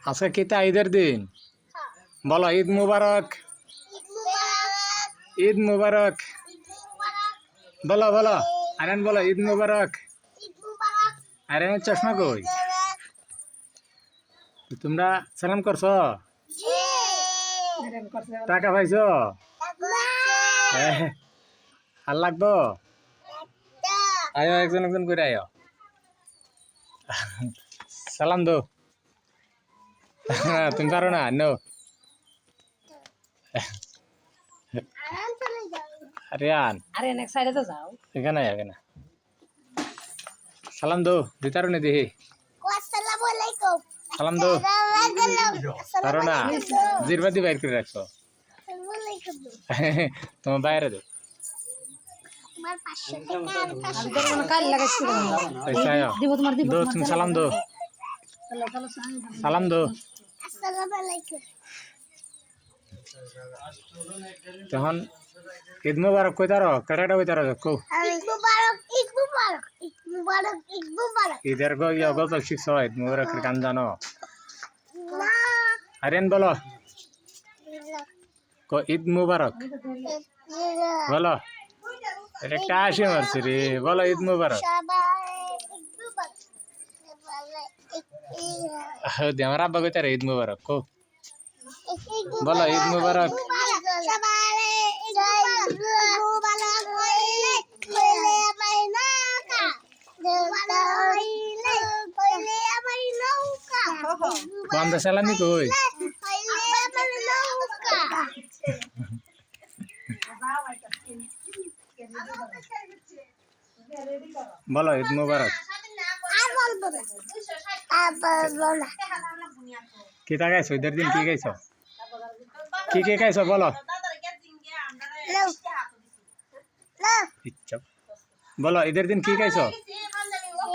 আজকে কি তা ঈদের দিন? বলো ঈদ মুবারক। ঈদ মুবারক বলো বলো। আরেন বলো ঈদ মুবারক। আরেনের চশমা কই? তোমরা সালাম করছো? টাকা পাইছো? আর লাগবো? আয়ো একজন একজন করে আয়ো। সালাম দো। তুমি পারো না? নো। আরিয়ান এক সাইডে তো যাও। এখানে এখানে সালাম দো দিতারো নি দেখি। আসসালামু আলাইকুম। সালাম দো। পারো না? জিরবাদি বাইর করে রাখছো। তোমার বাইরে দো। আমার 500 টাকা আর 500 আমি তো কাল লাগাইছি পয়সা আয়ো দিব তোমার দিব দো তুমি সালাম দো। সালাম দো। আসসালামু আলাইকুম। তখন ঈদ মুবারক কইতারো কেটাটা কইতারো কো? ঈদ মুবারক ঈদ মুবারক ঈদ মুবারক ঈদ মুবারক। ঈদের গো ইয়া গজল শিখছো ঈদ মুবারকের গান জানো? না আরিয়ান বলো কো ঈদ মুবারক বলো। এটা কাশি মারছে রে বলো ঈদ মুবারক। সবাই ঈদ মুবারক। আমার আব্বা কইতারে ঈদ মুবারক কো বলো ঈদ মুবারক। সবাই ঈদ মুবারক হইলে হইলে আমার নৌকা দেউতা হইলে হইলে আমার নৌকা আমরা সালামি কই? হইলে আমার নৌকা। বলো ঈদ মুবারক। আর বলবো না আর বলবো না। কি তা গাইছো ঈদের দিন কি গাইছো? কি কি গাইছো বলো? নাও নাও ইচ্ছা বলো ঈদের দিন কি গাইছো?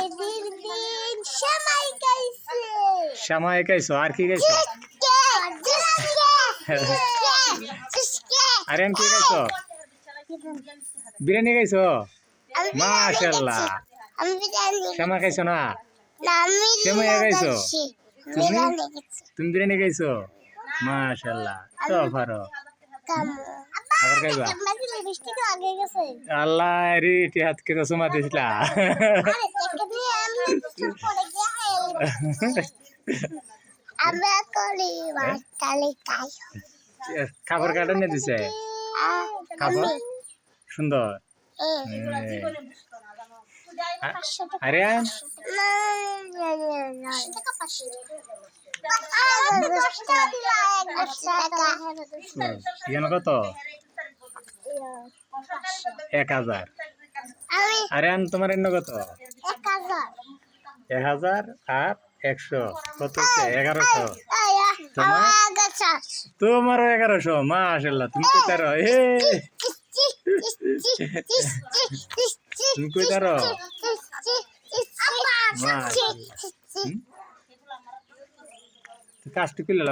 ঈদের দিন সেমাই খাইছে শ্যামাই গাইছো আর কি গাইছো? আরিয়ান কি গাইছো? বিরিয়ানি গাইছো? মাশাআল্লাহ। আমি বিরিয়ানি শ্যামা খাইছো না? না আমি সেমাই গাইছো? বিরিয়ানি খাইছি তুমি বিরিয়ানি গাইছো? মাশাআল্লাহ তো পারো। কামু আবার গাইবা? আমাদের লিপস্টিক আগে গেছে আল্লাহ রে টি হাত কে তো সমা দিছলা। আরে থেকে দিয়ে আমি কিছু পড়ে গিয়ে আমরা করি বাটালি খাই খাবার কাটা নিয়ে দিছে খাবার সুন্দর। আরিয়ান কত? 1000। আরিয়ান তোমার এন্ন কত? 1000 আর 100 কত হচ্ছে? 1100। তোমারও 1100 মাশাআল্লাহ। তুমি কইতারো তুমি কইতারো কাজটি করলে